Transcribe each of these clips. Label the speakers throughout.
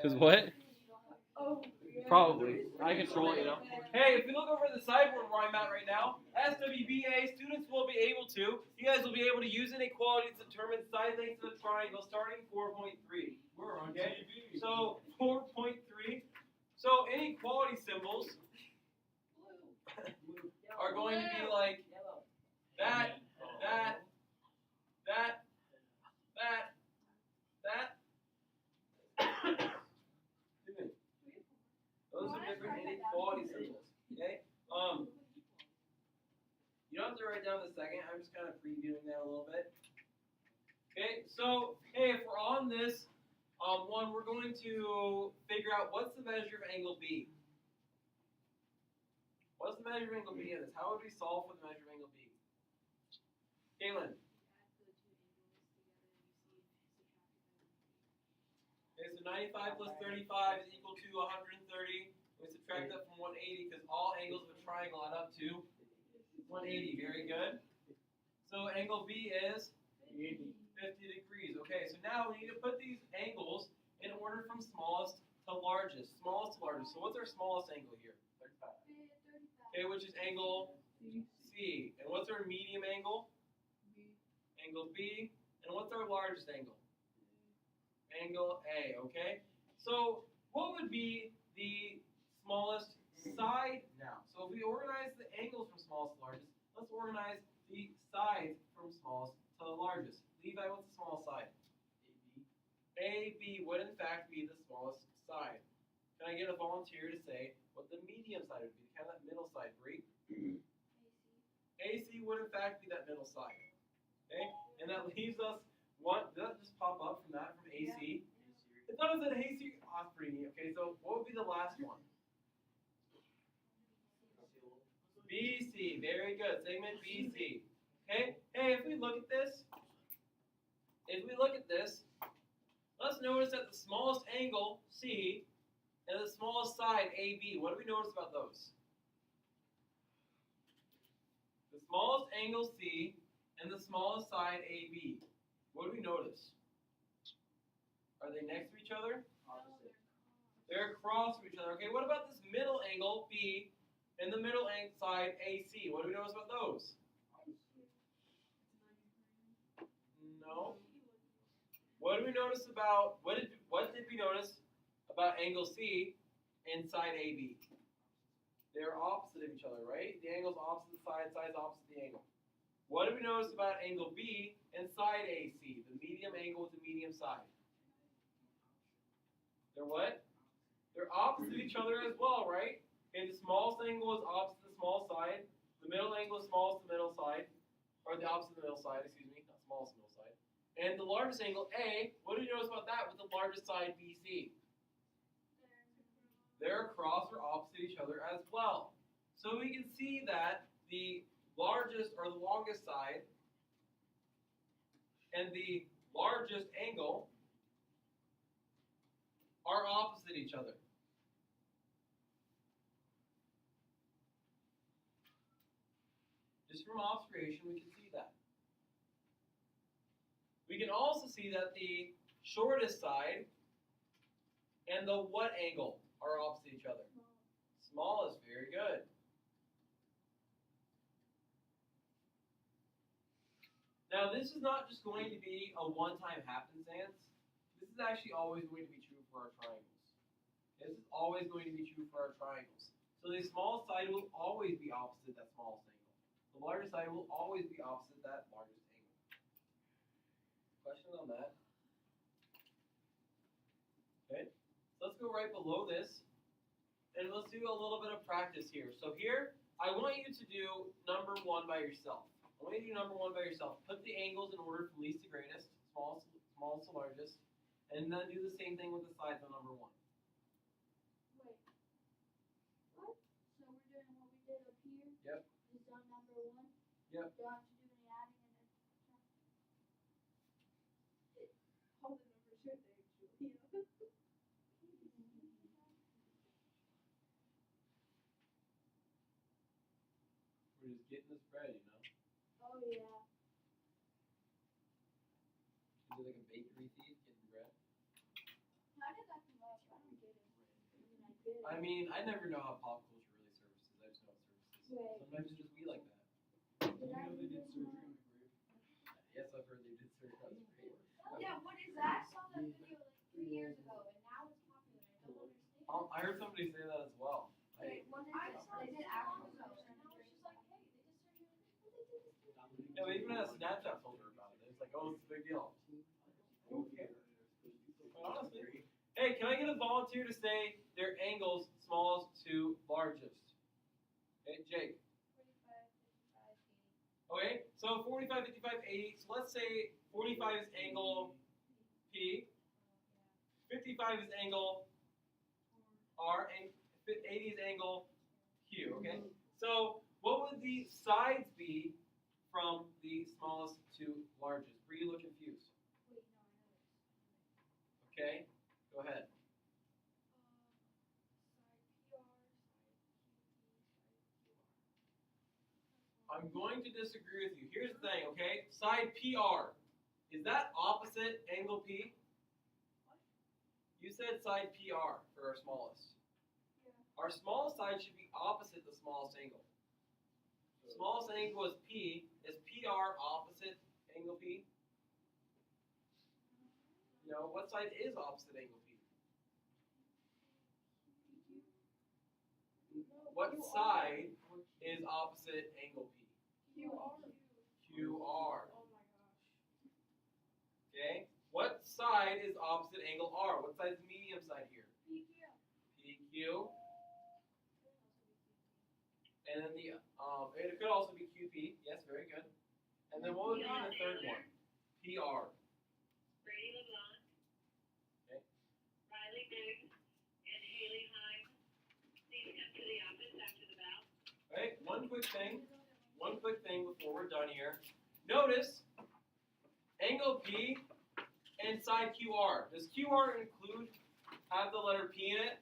Speaker 1: Cause what? Probably. I control it, you know. Hey, if we look over the sideboard where I'm at right now, SWBA students will be able to. You guys will be able to use inequality to determine side lengths of a triangle starting 4.3.
Speaker 2: We're on
Speaker 1: Okay.
Speaker 2: TV.
Speaker 1: So 4.3. So inequality symbols are going to be like that, that, that, that, that. Those are different inequality symbols. Okay? You don't have to write down the second. I'm just kind of previewing that a little bit. Okay, so hey, if we're on this one, we're going to figure out what's the measure of angle B. What's the measure of angle B in this? How would we solve for the measure of angle B? Kaylin. Okay, so 95 plus 35 is equal to 130. We subtract that from 180 because all angles of a triangle add up to 180. Very good. So angle B is 50 degrees. Okay, so now we need to put these angles in order from smallest to largest. Smallest to largest. So what's our smallest angle here? 35. Okay, which is angle C. And what's our medium angle? Angle B. And what's our largest angle? Angle A, okay? So what would be the smallest side now? So if we organize the angles from smallest to largest, let's organize the sides from smallest to the largest. Levi, what's the smallest side? AB would in fact be the smallest side. Can I get a volunteer to say what the medium side would be? Kind of that middle side, Bree? AC would in fact be that middle side. Okay? And that leaves us one. Did that just pop up from that, from AC? Yeah. It does an AC off pretty neat. Okay, so what would be the last one? BC. Very good. Segment BC. Okay? Hey, if we look at this, let's notice that the smallest angle, C, and the smallest side, AB. What do we notice about those? The smallest angle, C, and the smallest side, AB. What do we notice? Are they next to each other?
Speaker 2: Opposite.
Speaker 1: They're across from each other. Okay, what about this middle angle, B, and the middle side, AC? What do we notice about those? No. What did we notice about, what did we notice about angle C and side AB? They're opposite of each other, right? The angle's opposite the side, side's opposite the angle. What did we notice about angle B and side AC, the medium angle with the medium side? They're what? They're opposite each other as well, right? Okay, the smallest angle is opposite the small side. The middle angle is smallest the middle side, or the opposite of the middle side, excuse me, not smallest middle side. And the largest angle, A, what do you notice about that with the largest side, BC? They're across or opposite each other as well. So we can see that the largest or the longest side and the largest angle are opposite each other. Just from observation, we can see that. We can also see that the shortest side and the what angle are opposite each other? Smallest, very good. Now, this is not just going to be a one-time happenstance. This is actually always going to be true for our triangles. This is always going to be true for our triangles. So the smallest side will always be opposite that smallest angle. The largest side will always be opposite that largest angle. Questions on that? Okay, so let's go right below this, and let's do a little bit of practice here. So here, I want you to do number one by yourself. I want you to do number one by yourself. Put the angles in order from least to greatest, smallest to largest, and then do the same thing with the sides on number one.
Speaker 3: Wait. What? So we're doing what we did up here?
Speaker 1: Yep.
Speaker 3: Is on number one?
Speaker 1: Yep.
Speaker 3: Don't have to do any adding in it. All the numbers are there, Julia.
Speaker 1: We're just getting this bread, you know.
Speaker 3: Oh yeah.
Speaker 1: Is it like a bakery thief getting bread?
Speaker 3: How did that come up?
Speaker 1: I mean, I never know how pop culture really services. I just know it services.
Speaker 3: Wait.
Speaker 1: Sometimes it's just we like that.
Speaker 3: Did I do this one?
Speaker 1: Yes, I've heard they did surgery on the grave.
Speaker 3: Yeah, what is that? I saw that video like 3 years ago, and now it's popular. I don't understand.
Speaker 1: I heard somebody say that as well.
Speaker 3: Wait, when did
Speaker 2: I
Speaker 3: they
Speaker 2: saw
Speaker 3: did
Speaker 2: it
Speaker 3: actual
Speaker 2: so long
Speaker 3: surgery?
Speaker 2: ago,
Speaker 3: And now it's just like, hey, they did surgery. Well, they did this thing.
Speaker 1: Yeah, but even a Snapchat told her about it. It's like, oh, it's a big deal. Who cares? But honestly, hey, can I get a volunteer to say their angles smallest to largest? Hey, Jake.
Speaker 3: 45, 55, 80.
Speaker 1: Okay, so 45, 55, 80. So let's say 45 is angle P, 55 is angle R, and 80 is angle Q. Okay, so what would the sides be from the smallest to largest? Were you look confused?
Speaker 3: Wait, no, I know this.
Speaker 1: Okay, go ahead. I'm going to disagree with you. Here's the thing, okay? Side PR. Is that opposite angle P? You said side PR for our smallest.
Speaker 3: Yeah.
Speaker 1: Our smallest side should be opposite the smallest angle. Smallest angle is P. Is PR opposite angle P? No. What side is opposite angle P? What side is opposite angle P?
Speaker 3: QR.
Speaker 1: QR.
Speaker 3: Oh my gosh.
Speaker 1: Okay. What side is opposite angle R? What side is the medium side here?
Speaker 3: PQ.
Speaker 1: PQ. And then the it could also be QP. Yes, very good. And then what would be the third one? PR.
Speaker 4: Brady LeBlanc.
Speaker 1: Okay.
Speaker 4: Riley Biggs, and Haley Heim. Please come to the office after the bell.
Speaker 1: Okay. One quick thing before we're done here. Notice angle P and side QR. Does QR have the letter P in it?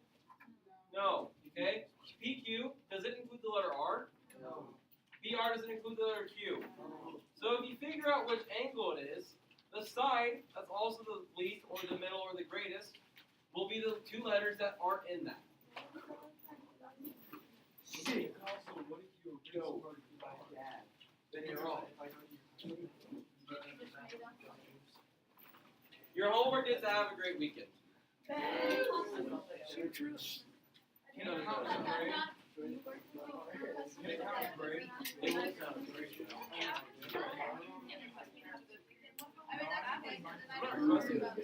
Speaker 1: No. Okay. PQ, does it include the letter R?
Speaker 5: No.
Speaker 1: PR doesn't include the letter Q. So if you figure out which angle it is, the side that's also the least or the middle or the greatest will be the two letters that aren't in that.
Speaker 5: Shit. Also, what if you were
Speaker 1: Go.
Speaker 5: my dad?
Speaker 1: Then you're wrong.
Speaker 5: If
Speaker 1: Your homework is to have a great weekend.
Speaker 5: Citrus.
Speaker 1: You know, It will sound great. I'm not requesting that.